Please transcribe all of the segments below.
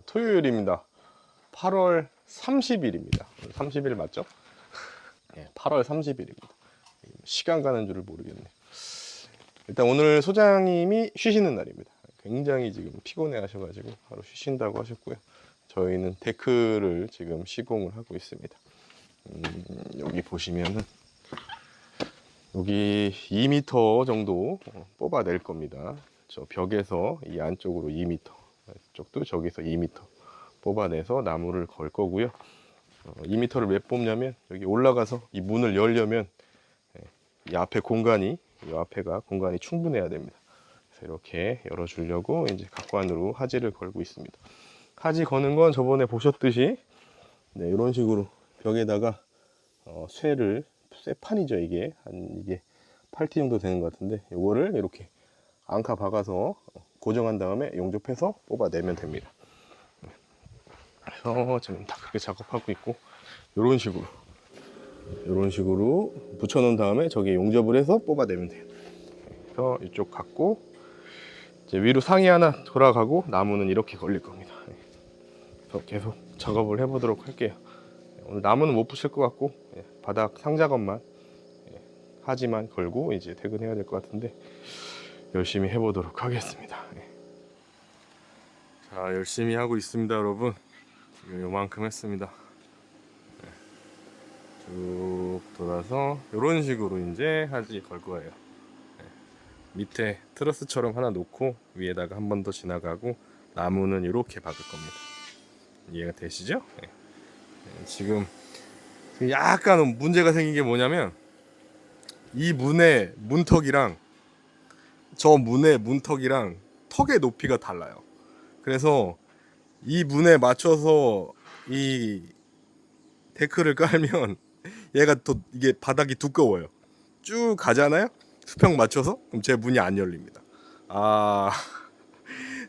토요일입니다. 8월 30일입니다. 30일 맞죠? 네, 8월 30일입니다. 시간 가는 줄을 모르겠네요. 일단 오늘 소장님이 쉬시는 날입니다. 굉장히 지금 피곤해 하셔가지고 하루 쉬신다고 하셨고요. 저희는 데크를 지금 시공을 하고 있습니다. 여기 보시면은 여기 2m 정도 뽑아낼 겁니다. 저 벽에서 이 안쪽으로 2m, 이쪽도 저기서 2m 뽑아내서 나무를 걸 거고요. 2m를 왜 뽑냐면 여기 올라가서 이 문을 열려면 이 앞에 공간이, 이 앞에가 공간이 충분해야 됩니다. 그래서 이렇게 열어주려고 이제 각관으로 하지를 걸고 있습니다. 하지 거는 건 저번에 보셨듯이 네, 이런 식으로 벽에다가 쇠판이죠. 이게 이게 8T 정도 되는 것 같은데 이거를 이렇게 앙카 박아서 고정한 다음에 용접해서 뽑아내면 됩니다. 그래서 지금 다 그렇게 작업하고 있고 이런 식으로 붙여 놓은 다음에 저기 용접을 해서 뽑아내면 돼요. 그래서 이쪽 갖고 이제 위로 상이 하나 돌아가고 나무는 이렇게 걸릴 겁니다. 그래서 계속 작업을 해보도록 할게요. 오늘 나무는 못 부실 것 같고 바닥 상작업만 하지만 걸고 이제 퇴근해야 될 것 같은데 열심히 해보도록 하겠습니다. 자, 열심히 하고 있습니다, 여러분. 지금 요만큼 했습니다. 쭉 돌아서 이런 식으로 이제 하지 걸 거예요. 밑에 트러스처럼 하나 놓고 위에다가 한 번 더 지나가고 나무는 이렇게 박을 겁니다. 이해가 되시죠? 지금 약간 문제가 생긴 게 뭐냐면 이 문의 문턱이랑 저 문의 문턱이랑 턱의 높이가 달라요. 그래서 이 문에 맞춰서 이 데크를 깔면 얘가 또 이게 바닥이 두꺼워요. 쭉 가잖아요. 수평 맞춰서 그럼 제 문이 안 열립니다.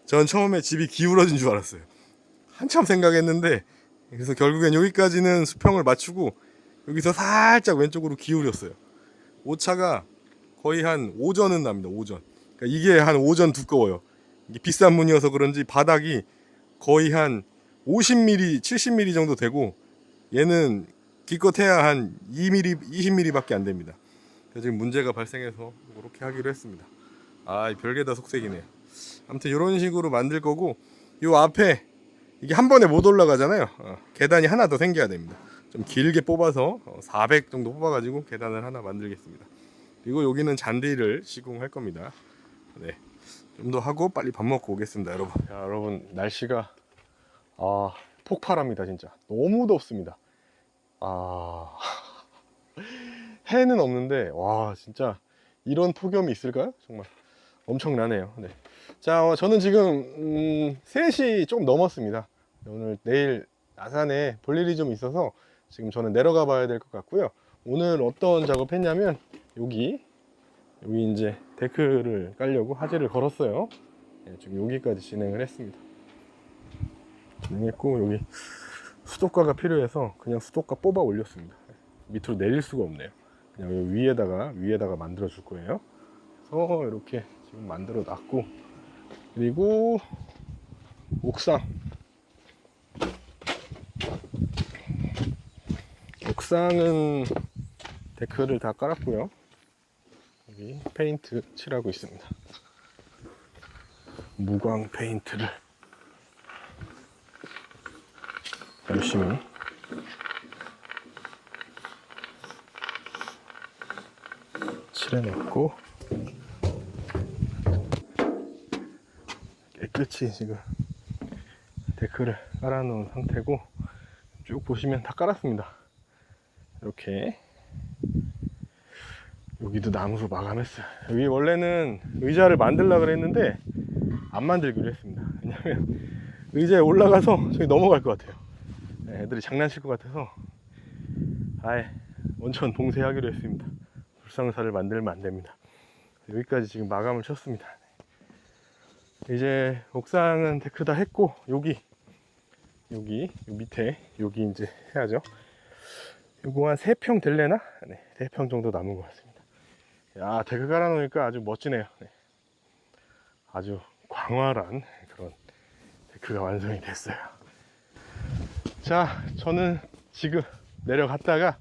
전 처음에 집이 기울어진 줄 알았어요. 한참 생각했는데 그래서 결국엔 여기까지는 수평을 맞추고 여기서 살짝 왼쪽으로 기울였어요. 오차가 거의 한 5전은 납니다. 5전. 그러니까 이게 한 5전 두꺼워요. 이게 비싼 문이어서 그런지 바닥이 거의 한 50mm, 70mm 정도 되고 얘는 기껏해야 한 2mm, 20mm 밖에 안 됩니다. 그래서 지금 문제가 발생해서 그렇게 하기로 했습니다. 별게 다 속색이네요. 아무튼 이런 식으로 만들 거고 요 앞에 이게 한 번에 못 올라가잖아요. 계단이 하나 더 생겨야 됩니다. 좀 길게 뽑아서 400 정도 뽑아가지고 계단을 하나 만들겠습니다. 그리고 여기는 잔디를 시공할 겁니다. 네, 좀 더 하고 빨리 밥 먹고 오겠습니다, 여러분. 야, 여러분 날씨가 폭발합니다. 진짜 너무 덥습니다. 해는 없는데 와 진짜 이런 폭염이 있을까요? 정말 엄청나네요. 네. 자, 저는 지금 3시 조금 넘었습니다. 오늘 내일 아산에 볼 일이 좀 있어서 지금 저는 내려가 봐야 될 것 같고요. 오늘 어떤 작업했냐면 여기 이제 데크를 깔려고 하지를 걸었어요. 네, 지금 여기까지 진행을 했습니다. 진행했고 여기 수도가가 필요해서 그냥 수도가 뽑아 올렸습니다. 밑으로 내릴 수가 없네요. 그냥 여기 위에다가 만들어 줄 거예요. 그래서 이렇게 지금 만들어 놨고 그리고 옥상은 데크를 다 깔았고요. 여기 페인트 칠하고 있습니다. 무광 페인트를 열심히 칠해놓고 깨끗이 지금 데크를 깔아놓은 상태고 쭉 보시면 다 깔았습니다. 이렇게 여기도 나무로 마감했어요. 여기 원래는 의자를 만들려고 그랬는데 안 만들기로 했습니다. 왜냐면 의자에 올라가서 저기 넘어갈 것 같아요. 애들이 장난칠 것 같아서 아예 원천 봉쇄하기로 했습니다. 불상사를 만들면 안 됩니다. 여기까지 지금 마감을 쳤습니다. 이제 옥상은 데크 다 했고 여기 밑에 여기 이제 해야죠. 요거 한 3평 될래나? 네, 3평 정도 남은 것 같습니다. 야, 데크 깔아놓으니까 아주 멋지네요. 네. 아주 광활한 그런 데크가 완성이 됐어요. 자, 저는 지금 내려갔다가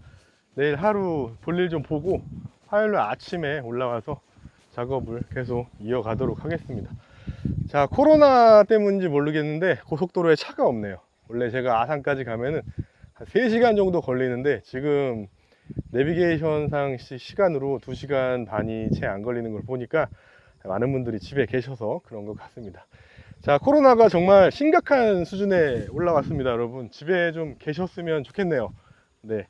내일 하루 볼일 좀 보고 화요일 아침에 올라와서 작업을 계속 이어가도록 하겠습니다. 자, 코로나 때문인지 모르겠는데 고속도로에 차가 없네요. 원래 제가 아산까지 가면은 한 3시간 정도 걸리는데 지금 내비게이션상 시간으로 2시간 반이 채 안 걸리는 걸 보니까 많은 분들이 집에 계셔서 그런 것 같습니다. 자, 코로나가 정말 심각한 수준에 올라왔습니다. 여러분, 집에 좀 계셨으면 좋겠네요. 네,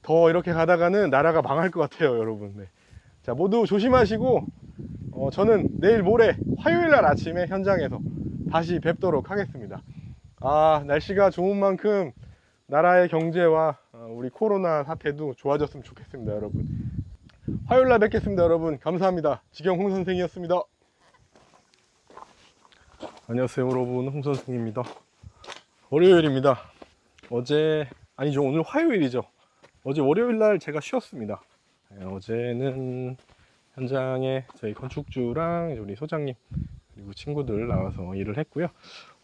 더 이렇게 가다가는 나라가 망할 것 같아요, 여러분. 네. 자, 모두 조심하시고 저는 내일 모레 화요일날 아침에 현장에서 다시 뵙도록 하겠습니다. 날씨가 좋은 만큼 나라의 경제와 우리 코로나 사태도 좋아졌으면 좋겠습니다, 여러분. 화요일날 뵙겠습니다, 여러분. 감사합니다. 지경 홍선생이었습니다. 안녕하세요, 여러분. 홍선생입니다. 월요일입니다. 오늘 화요일이죠. 어제 월요일날 제가 쉬었습니다. 어제는 현장에 저희 건축주랑 우리 소장님 그리고 친구들 나와서 일을 했고요.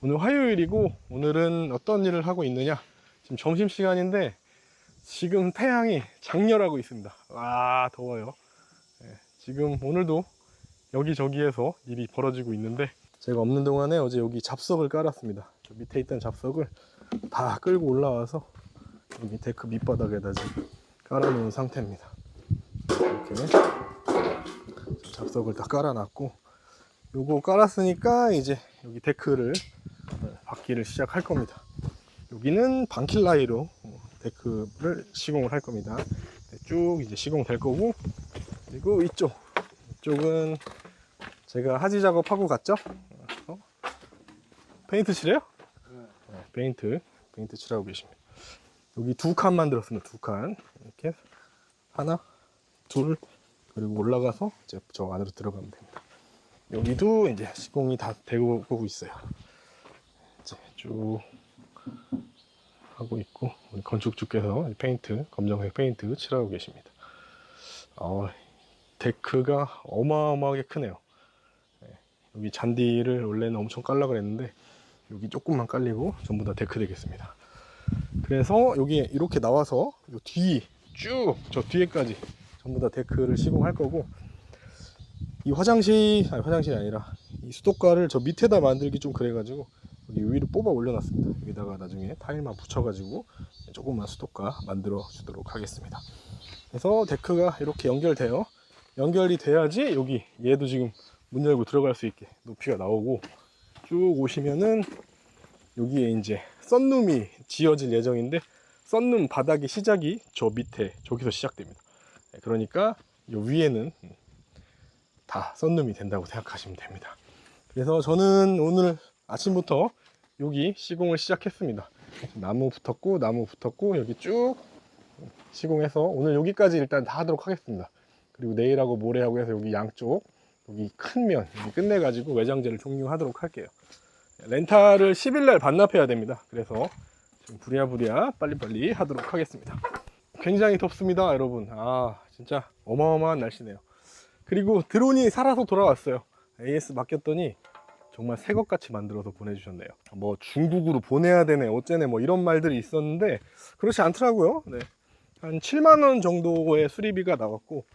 오늘 화요일이고 오늘은 어떤 일을 하고 있느냐, 지금 점심시간인데 지금 태양이 장렬하고 있습니다. 와, 더워요. 지금 오늘도 여기저기에서 일이 벌어지고 있는데 제가 없는 동안에 어제 여기 잡석을 깔았습니다. 저 밑에 있던 잡석을 다 끌고 올라와서 여기 데크 밑바닥에다 지금 깔아놓은 상태입니다. 이렇게 잡석을 다 깔아놨고, 요거 깔았으니까 이제 여기 데크를 받기를 시작할 겁니다. 여기는 방킬라이로 데크를 시공을 할 겁니다. 쭉 이제 시공될 거고, 그리고 이쪽은 제가 하지 작업하고 갔죠? 페인트 칠해요? 네, 페인트 칠하고 계십니다. 여기 2칸 만들었습니다. 2칸 이렇게 하나, 둘, 그리고 올라가서 이제 저 안으로 들어가면 됩니다. 여기도 이제 시공이 다 되고 있어요. 이제 쭉 하고 있고, 우리 건축주께서 검정색 페인트 칠하고 계십니다. 데크가 어마어마하게 크네요. 여기 잔디를 원래는 엄청 깔라 그랬는데 여기 조금만 깔리고 전부 다 데크 되겠습니다. 그래서 여기 이렇게 나와서 요 뒤 쭉 저 뒤에까지 전부 다 데크를 시공할 거고, 이 화장실이 아니라 이 수도가를 저 밑에다 만들기 좀 그래가지고 여기 위로 뽑아 올려놨습니다. 여기다가 나중에 타일만 붙여가지고 조금만 수도가 만들어 주도록 하겠습니다. 그래서 데크가 이렇게 연결이 돼야지 여기 얘도 지금 문 열고 들어갈 수 있게 높이가 나오고, 쭉 오시면은 여기에 이제 썬룸이 지어질 예정인데, 썬룸 바닥의 시작이 저 밑에 저기서 시작됩니다. 그러니까 요 위에는 다 썬룸이 된다고 생각하시면 됩니다. 그래서 저는 오늘 아침부터 여기 시공을 시작했습니다. 나무 붙었고 여기 쭉 시공해서 오늘 여기까지 일단 다 하도록 하겠습니다. 그리고 내일하고 모레하고 해서 여기 양쪽 여기 큰 면 여기 끝내가지고 외장재를 종료하도록 할게요. 렌탈을 10일날 반납해야 됩니다. 그래서 지금 부랴부랴 빨리빨리 하도록 하겠습니다. 굉장히 덥습니다, 여러분. 진짜 어마어마한 날씨네요. 그리고 드론이 살아서 돌아왔어요. AS 맡겼더니 정말 새것같이 만들어서 보내주셨네요. 뭐 중국으로 보내야 되네 어째네 뭐 이런 말들이 있었는데 그렇지 않더라고요. 네. 한 7만원 정도의 수리비가 나왔고,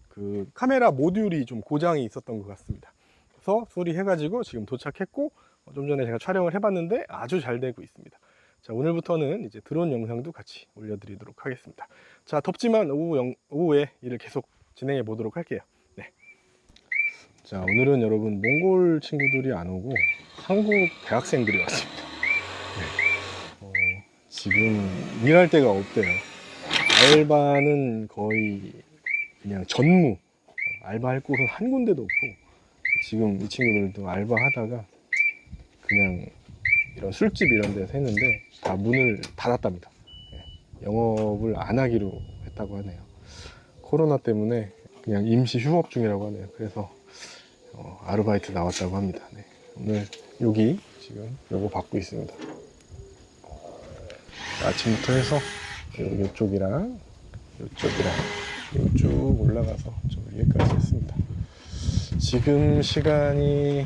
그 카메라 모듈이 좀 고장이 있었던 것 같습니다. 그래서 수리해가지고 지금 도착했고, 좀 전에 제가 촬영을 해봤는데 아주 잘 되고 있습니다. 자, 오늘부터는 이제 드론 영상도 같이 올려드리도록 하겠습니다. 자, 덥지만 오후에 일을 계속 진행해 보도록 할게요. 네. 자, 오늘은 여러분 몽골 친구들이 안 오고 한국 대학생들이 왔습니다. 네. 지금 일할 데가 없대요. 알바는 거의 그냥 전무, 알바할 곳은 한 군데도 없고, 지금 이 친구들도 알바하다가 그냥 이런 술집 이런 데서 했는데 다 문을 닫았답니다. 영업을 안 하기로 했다고 하네요. 코로나 때문에 그냥 임시 휴업 중이라고 하네요. 그래서 아르바이트 나왔다고 합니다. 네. 오늘 여기 지금 요거 받고 있습니다. 아침부터 해서 이쪽이랑 쭉 올라가서 저 위에까지 했습니다. 지금 시간이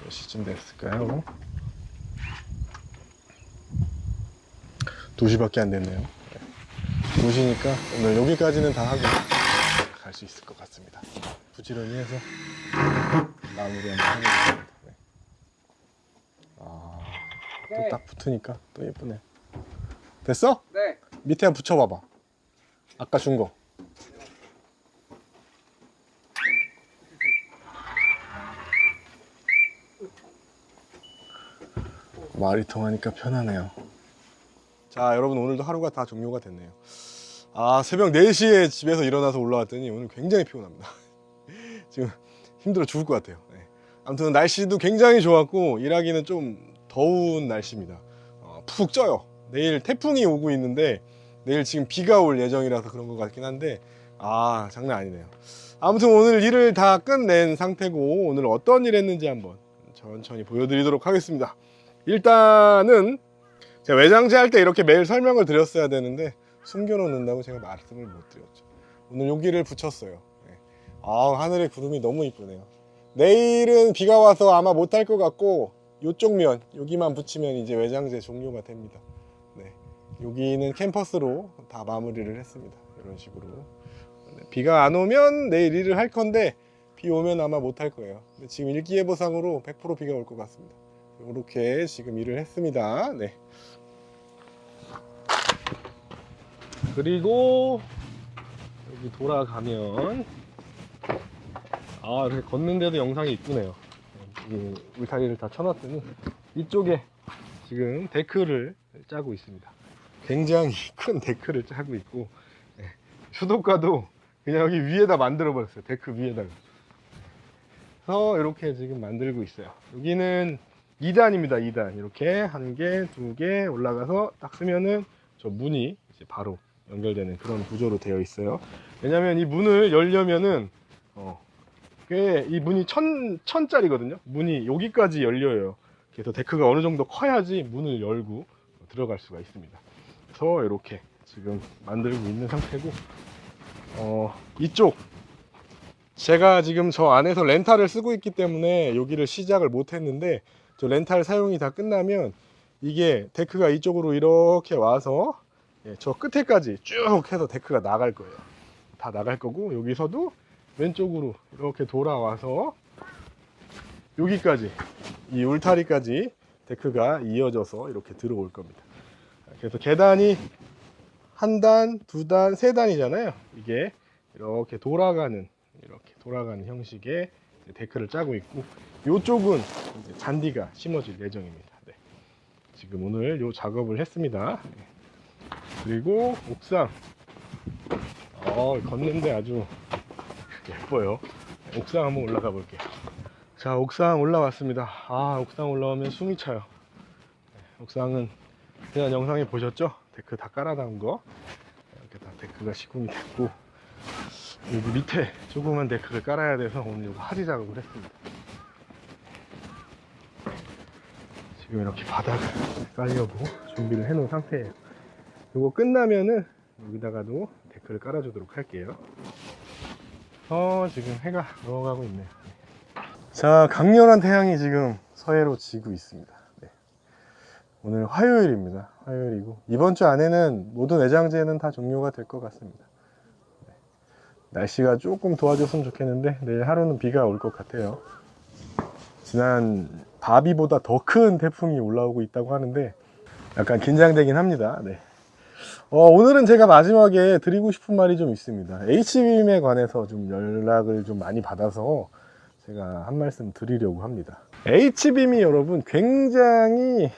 몇 시죠? 몇쯤 됐을까요? 2시밖에 안 됐네요. 2시니까 오늘 여기까지는 다 하고 갈 수 있을 것 같습니다. 부지런히 해서 마무리 한번 해보겠습니다. 네. 또 딱 붙으니까 또 예쁘네. 됐어? 네. 밑에 한번 붙여봐봐. 아까 준 거. 말이 통하니까 편하네요. 자, 여러분 오늘도 하루가 다 종료가 됐네요. 새벽 4시에 집에서 일어나서 올라왔더니 오늘 굉장히 피곤합니다. 지금 힘들어 죽을 것 같아요. 네. 아무튼 날씨도 굉장히 좋았고 일하기는 좀 더운 날씨입니다. 푹 쪄요. 내일 태풍이 오고 있는데 내일 지금 비가 올 예정이라서 그런 것 같긴 한데 장난 아니네요. 아무튼 오늘 일을 다 끝낸 상태고 오늘 어떤 일 했는지 한번 천천히 보여드리도록 하겠습니다. 일단은 제가 외장재 할 때 이렇게 매일 설명을 드렸어야 되는데 숨겨놓는다고 제가 말씀을 못 드렸죠. 오늘 여기를 붙였어요. 네. 하늘에 구름이 너무 이쁘네요. 내일은 비가 와서 아마 못할 것 같고 이쪽 면 여기만 붙이면 이제 외장재 종료가 됩니다. 네. 여기는 캠퍼스로 다 마무리를 했습니다. 이런 식으로. 네. 비가 안 오면 내일 일을 할 건데 비 오면 아마 못할 거예요. 근데 지금 일기예보상으로 100% 비가 올 것 같습니다. 이렇게 지금 일을 했습니다. 네. 그리고 여기 돌아가면 이렇게 걷는데도 영상이 이쁘네요. 이 울타리를 다 쳐놨더니 이쪽에 지금 데크를 짜고 있습니다. 굉장히 큰 데크를 짜고 있고 수도가도 그냥 여기 위에다 만들어 버렸어요. 데크 위에다가. 그래서 이렇게 지금 만들고 있어요. 여기는 2단입니다. 2단 이렇게 1개, 2개 올라가서 딱 쓰면은 저 문이 이제 바로 연결되는 그런 구조로 되어 있어요. 왜냐면 이 문을 열려면은 이 문이 1000짜리거든요. 문이 여기까지 열려요. 그래서 데크가 어느 정도 커야지 문을 열고 들어갈 수가 있습니다. 그래서 이렇게 지금 만들고 있는 상태고 이쪽 제가 지금 저 안에서 렌탈을 쓰고 있기 때문에 여기를 시작을 못 했는데 저 렌탈 사용이 다 끝나면 이게 데크가 이쪽으로 이렇게 와서 저 끝에까지 쭉 해서 데크가 나갈 거예요. 다 나갈 거고 여기서도 왼쪽으로 이렇게 돌아와서 여기까지 이 울타리까지 데크가 이어져서 이렇게 들어올 겁니다. 그래서 계단이 1단, 2단, 3단이잖아요. 이게 이렇게 돌아가는 형식의 데크를 짜고 있고 이쪽은 이제 잔디가 심어질 예정입니다. 네. 지금 오늘 이 작업을 했습니다. 네. 그리고 옥상 걷는데 아주 예뻐요. 옥상 한번 올라가 볼게요. 자, 옥상 올라왔습니다. 옥상 올라오면 숨이 차요. 옥상은 지난 영상에 보셨죠? 데크 다 깔아 놓은 거 이렇게 다 데크가 시공이 됐고 여기 밑에 조그만 데크를 깔아야 돼서 오늘 이거 하지 작업을 했습니다. 지금 이렇게 바닥을 깔려고 준비를 해 놓은 상태예요. 이거 끝나면은 여기다가도 데크를 깔아주도록 할게요. 지금 해가 넘어가고 있네요. 자, 강렬한 태양이 지금 서해로 지고 있습니다. 네. 오늘 화요일입니다. 화요일이고 이번 주 안에는 모든 외장재는 다 종료가 될 것 같습니다. 네. 날씨가 조금 도와줬으면 좋겠는데 내일 하루는 비가 올 것 같아요. 지난 바비보다 더 큰 태풍이 올라오고 있다고 하는데 약간 긴장되긴 합니다. 네. 오늘은 제가 마지막에 드리고 싶은 말이 좀 있습니다. H빔에 관해서 좀 연락을 좀 많이 받아서 제가 한 말씀 드리려고 합니다. H빔이 여러분 굉장히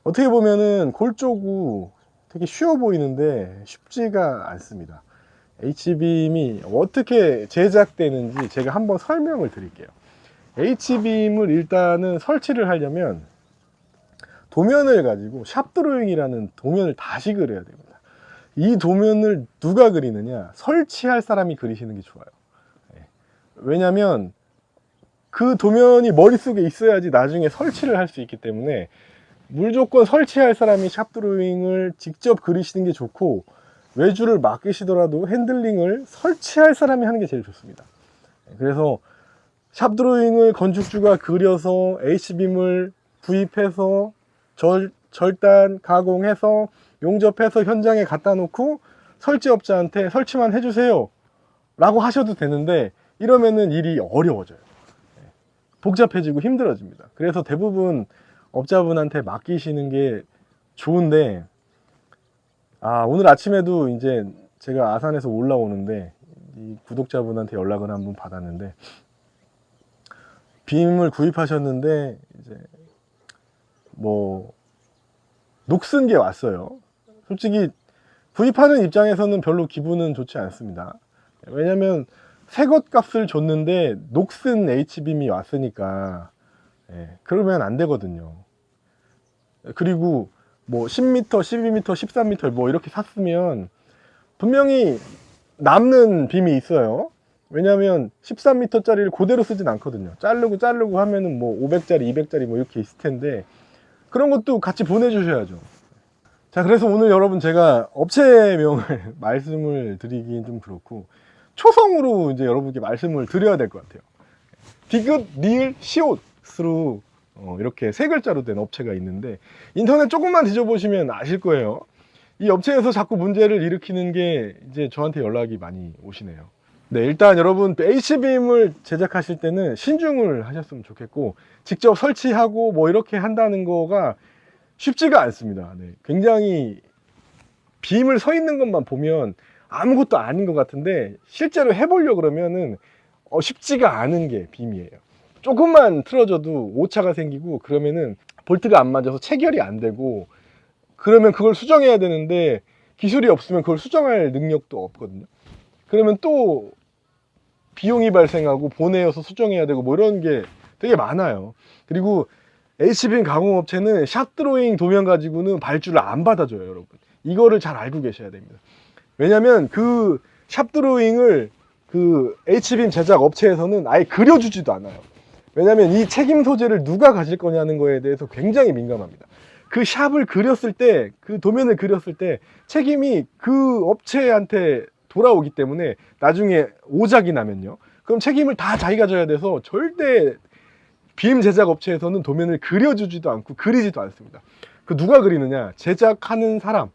어떻게 보면은 골조고 되게 쉬워 보이는데 쉽지가 않습니다. H빔이 어떻게 제작되는지 제가 한번 설명을 드릴게요. H빔을 일단은 설치를 하려면 도면을 가지고 샵드로잉이라는 도면을 다시 그려야 됩니다. 이 도면을 누가 그리느냐? 설치할 사람이 그리시는 게 좋아요. 왜냐면 그 도면이 머릿속에 있어야지 나중에 설치를 할 수 있기 때문에 무조건 설치할 사람이 샵드로잉을 직접 그리시는 게 좋고 외주를 맡기시더라도 핸들링을 설치할 사람이 하는 게 제일 좋습니다. 그래서 샵 드로잉을 건축주가 그려서 H빔을 구입해서 절단 가공해서 용접해서 현장에 갖다 놓고 설치업자한테 설치만 해주세요 라고 하셔도 되는데, 이러면은 일이 어려워져요. 복잡해지고 힘들어집니다. 그래서 대부분 업자분한테 맡기시는 게 좋은데, 오늘 아침에도 이제 제가 아산에서 올라오는데 이 구독자분한테 연락을 한번 받았는데, 빔을 구입하셨는데 이제 뭐 녹슨 게 왔어요. 솔직히 구입하는 입장에서는 별로 기분은 좋지 않습니다. 왜냐면 새것 값을 줬는데 녹슨 H빔이 왔으니까, 그러면 안 되거든요. 그리고 뭐 10m, 12m, 13m 뭐 이렇게 샀으면 분명히 남는 빔이 있어요. 왜냐면 13m 짜리를 그대로 쓰진 않거든요. 자르고 하면은 뭐 500짜리, 200짜리 뭐 이렇게 있을 텐데, 그런 것도 같이 보내주셔야죠. 자, 그래서 오늘 여러분 제가 업체명을 말씀을 드리긴 좀 그렇고, 초성으로 이제 여러분께 말씀을 드려야 될 것 같아요. 디귿, 리을, 시옷으로 이렇게 세 글자로 된 업체가 있는데, 인터넷 조금만 뒤져보시면 아실 거예요. 이 업체에서 자꾸 문제를 일으키는 게 이제 저한테 연락이 많이 오시네요. 네, 일단 여러분 H빔을 제작하실 때는 신중을 하셨으면 좋겠고, 직접 설치하고 뭐 이렇게 한다는 거가 쉽지가 않습니다. 네, 굉장히 빔을 서 있는 것만 보면 아무것도 아닌 것 같은데, 실제로 해보려고 그러면은 쉽지가 않은 게 빔이에요. 조금만 틀어져도 오차가 생기고, 그러면은 볼트가 안 맞아서 체결이 안 되고, 그러면 그걸 수정해야 되는데 기술이 없으면 그걸 수정할 능력도 없거든요. 그러면 또 비용이 발생하고 보내어서 수정해야 되고 뭐 이런 게 되게 많아요. 그리고 H빔 가공업체는 샵 드로잉 도면 가지고는 발주를 안 받아줘요, 여러분. 이거를 잘 알고 계셔야 됩니다. 왜냐면 그 샵 드로잉을 그 H빔 제작 업체에서는 아예 그려주지도 않아요. 왜냐면 이 책임 소재를 누가 가질 거냐는 거에 대해서 굉장히 민감합니다. 그 샵을 그렸을 때, 그 도면을 그렸을 때 책임이 그 업체한테 돌아오기 때문에, 나중에 오작이 나면요, 그럼 책임을 다 자기가 져야 돼서 절대 빔 제작 업체에서는 도면을 그려주지도 않고 그리지도 않습니다. 그 누가 그리느냐, 제작하는 사람,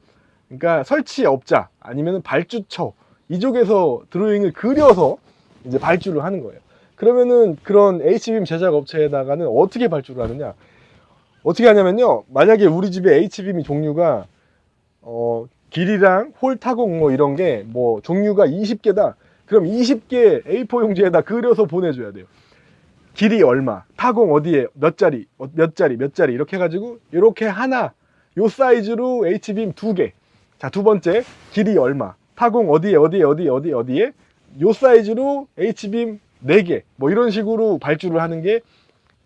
그러니까 설치업자 아니면 발주처, 이쪽에서 드로잉을 그려서 이제 발주를 하는 거예요. 그러면은 그런 H빔 제작 업체에다가는 어떻게 발주를 하느냐, 어떻게 하냐면요, 만약에 우리 집에 H빔이 종류가 길이랑 홀 타공 뭐 이런 게 뭐 종류가 20개다. 그럼 20개 A4 용지에다 그려서 보내줘야 돼요. 길이 얼마, 타공 어디에 몇 자리 이렇게 해가지고 이렇게 하나, 요 사이즈로 H빔 2개. 자, 두 번째, 길이 얼마, 타공 어디에 요 사이즈로 H빔 4개. 뭐 이런 식으로 발주를 하는 게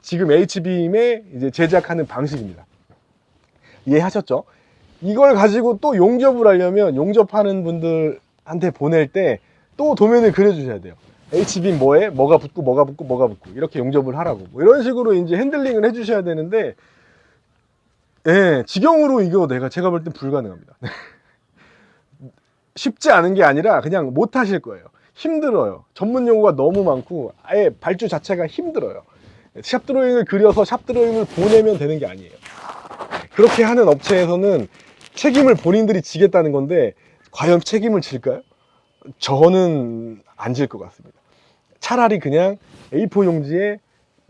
지금 H빔의 이제 제작하는 방식입니다. 이해하셨죠? 이걸 가지고 또 용접을 하려면 용접하는 분들한테 보낼 때 또 도면을 그려주셔야 돼요. H빔 뭐에 뭐가 붙고 이렇게 용접을 하라고, 뭐 이런 식으로 이제 핸들링을 해주셔야 되는데, 지경으로 이거 제가 볼 땐 불가능합니다. 쉽지 않은 게 아니라 그냥 못 하실 거예요. 힘들어요. 전문 용어가 너무 많고 아예 발주 자체가 힘들어요. 샵 드로잉을 그려서 샵 드로잉을 보내면 되는 게 아니에요. 그렇게 하는 업체에서는 책임을 본인들이 지겠다는 건데, 과연 책임을 질까요? 저는 안 질 것 같습니다. 차라리 그냥 A4 용지에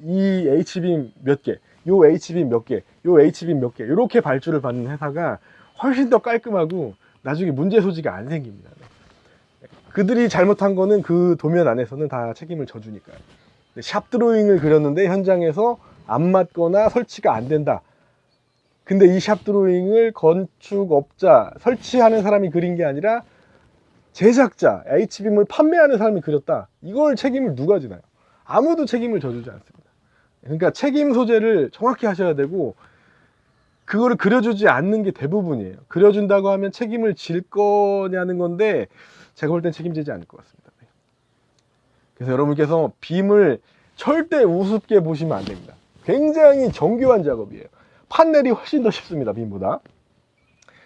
이 H빔 몇 개, 요 H빔 몇 개, 요 H빔 몇 개, 이렇게 발주를 받는 회사가 훨씬 더 깔끔하고 나중에 문제 소지가 안 생깁니다. 그들이 잘못한 거는 그 도면 안에서는 다 책임을 져주니까요. 샵 드로잉을 그렸는데 현장에서 안 맞거나 설치가 안 된다. 근데 이 샵 드로잉을 건축업자, 설치하는 사람이 그린 게 아니라 제작자, H빔을 판매하는 사람이 그렸다. 이걸 책임을 누가 지나요? 아무도 책임을 져주지 않습니다. 그러니까 책임 소재를 정확히 하셔야 되고, 그거를 그려주지 않는 게 대부분이에요. 그려준다고 하면 책임을 질 거냐는 건데, 제가 볼 땐 책임지지 않을 것 같습니다. 그래서 여러분께서 빔을 절대 우습게 보시면 안 됩니다. 굉장히 정교한 작업이에요. 판넬이 훨씬 더 쉽습니다, 빔보다.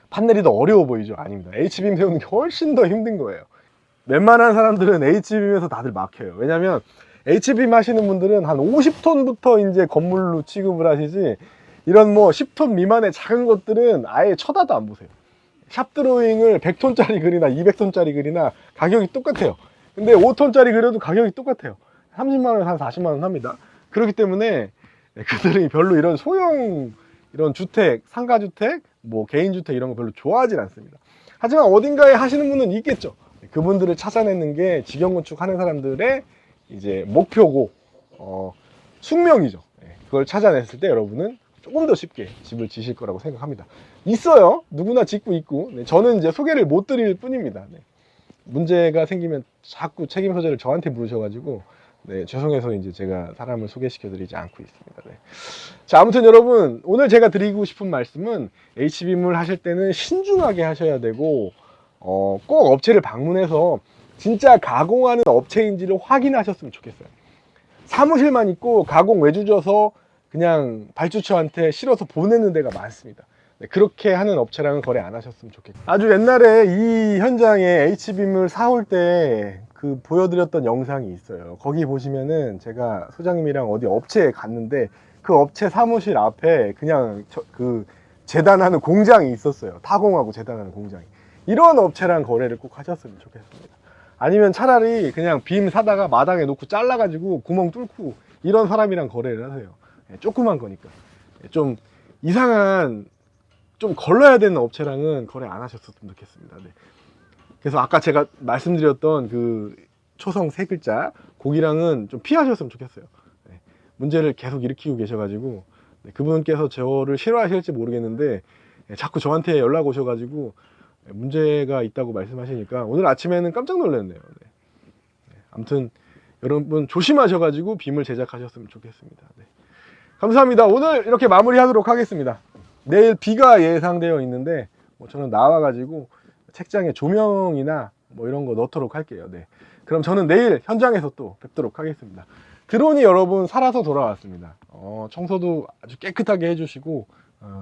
판넬이 더 어려워 보이죠? 아닙니다. H빔 세우는 게 훨씬 더 힘든 거예요. 웬만한 사람들은 H빔에서 다들 막혀요. 왜냐면 H빔 하시는 분들은 한 50톤부터 이제 건물로 취급을 하시지, 이런 뭐 10톤 미만의 작은 것들은 아예 쳐다도 안 보세요. 샵 드로잉을 100톤짜리 글이나 200톤짜리 글이나 가격이 똑같아요. 근데 5톤짜리 그려도 가격이 똑같아요. 30만원, 한 40만원 합니다. 그렇기 때문에 그들이 별로 이런 소형, 이런 주택, 상가주택, 뭐 개인주택 이런 거 별로 좋아하진 않습니다. 하지만 어딘가에 하시는 분은 있겠죠. 그분들을 찾아내는 게 직영건축 하는 사람들의 이제 목표고, 숙명이죠. 그걸 찾아냈을 때 여러분은 조금 더 쉽게 집을 지실 거라고 생각합니다. 있어요. 누구나 짓고 있고. 저는 이제 소개를 못 드릴 뿐입니다. 문제가 생기면 자꾸 책임 소재를 저한테 물으셔가지고, 죄송해서 이제 제가 사람을 소개시켜 드리지 않고 있습니다. 자, 아무튼 여러분, 오늘 제가 드리고 싶은 말씀은 H빔을 하실 때는 신중하게 하셔야 되고, 꼭 업체를 방문해서 진짜 가공하는 업체인지를 확인하셨으면 좋겠어요. 사무실만 있고 가공 외주 줘서 그냥 발주처한테 실어서 보내는 데가 많습니다. 그렇게 하는 업체랑은 거래 안 하셨으면 좋겠고, 아주 옛날에 이 현장에 H빔을 사올 때 그 보여드렸던 영상이 있어요. 거기 보시면은 제가 소장님이랑 어디 업체에 갔는데 그 업체 사무실 앞에 그냥 그 재단하는 공장이 있었어요. 타공하고 재단하는 공장이. 이런 업체랑 거래를 꼭 하셨으면 좋겠습니다. 아니면 차라리 그냥 빔 사다가 마당에 놓고 잘라가지고 구멍 뚫고 이런 사람이랑 거래를 하세요. 조그만 거니까. 좀 이상한, 좀 걸러야 되는 업체랑은 거래 안 하셨으면 좋겠습니다. 그래서 아까 제가 말씀드렸던 그 초성 3글자 거기랑은 좀 피하셨으면 좋겠어요. 문제를 계속 일으키고 계셔가지고, 그분께서 저를 싫어하실지 모르겠는데 자꾸 저한테 연락 오셔가지고 문제가 있다고 말씀하시니까 오늘 아침에는 깜짝 놀랐네요. 아무튼 여러분 조심하셔가지고 빔을 제작하셨으면 좋겠습니다. 감사합니다. 오늘 이렇게 마무리하도록 하겠습니다. 내일 비가 예상되어 있는데 저는 나와가지고 책장에 조명이나 뭐 이런 거 넣도록 할게요. 그럼 저는 내일 현장에서 또 뵙도록 하겠습니다. 드론이 여러분 살아서 돌아왔습니다. 청소도 아주 깨끗하게 해주시고,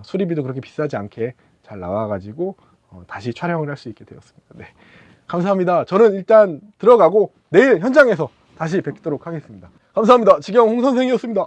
수리비도 그렇게 비싸지 않게 잘 나와가지고 다시 촬영을 할 수 있게 되었습니다. 감사합니다. 저는 일단 들어가고 내일 현장에서 다시 뵙도록 하겠습니다. 감사합니다. 지경 홍 선생이었습니다.